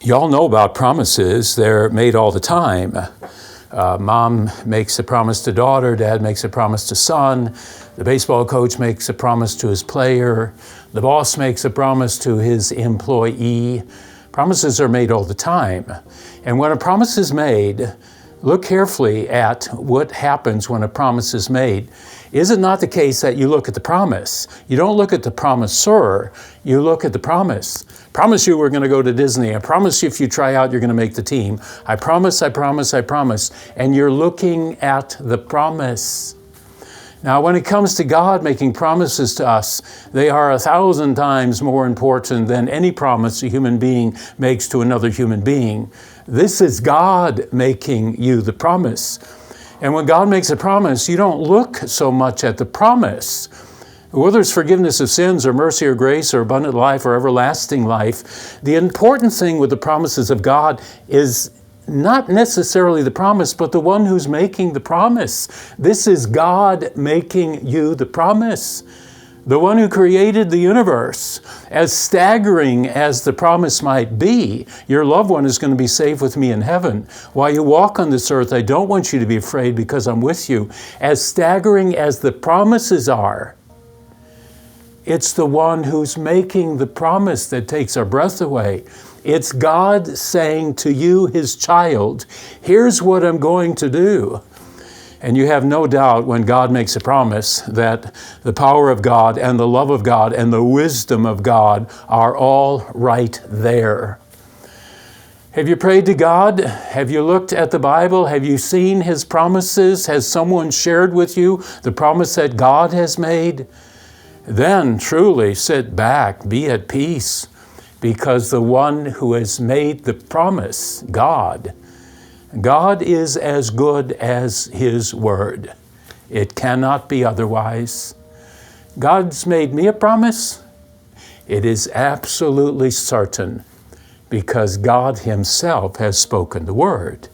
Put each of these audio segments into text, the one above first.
You all know about promises. They're made all the time. Mom makes a promise to daughter, dad makes a promise to son, the baseball coach makes a promise to his player, the boss makes a promise to his employee. Promises are made all the time. And when a promise is made, look carefully at what happens when a promise is made. Is it not the case that you look at the promise? You don't look at the promisor, you look at the promise. Promise you we're going to go to Disney. I promise you if you try out, you're going to make the team. I promise, I promise, I promise. And you're looking at the promise. Now, when it comes to God making promises to us, they are 1,000 times more important than any promise a human being makes to another human being. This is God making you the promise. And when God makes a promise, you don't look so much at the promise. Whether it's forgiveness of sins or mercy or grace or abundant life or everlasting life, the important thing with the promises of God is not necessarily the promise, but the one who's making the promise. This is God making you the promise. The one who created the universe. As staggering as the promise might be, your loved one is going to be safe with me in heaven. While you walk on this earth, I don't want you to be afraid because I'm with you. As staggering as the promises are, it's the one who's making the promise that takes our breath away. It's God saying to you, his child, here's what I'm going to do. And you have no doubt when God makes a promise that the power of God and the love of God and the wisdom of God are all right there. Have you prayed to God? Have you looked at the Bible? Have you seen his promises? Has someone shared with you the promise that God has made? Then truly sit back, be at peace, because the one who has made the promise, God is as good as his word. It cannot be otherwise. God's made me a promise. It is absolutely certain because God himself has spoken the word.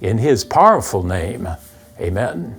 In his powerful name, amen.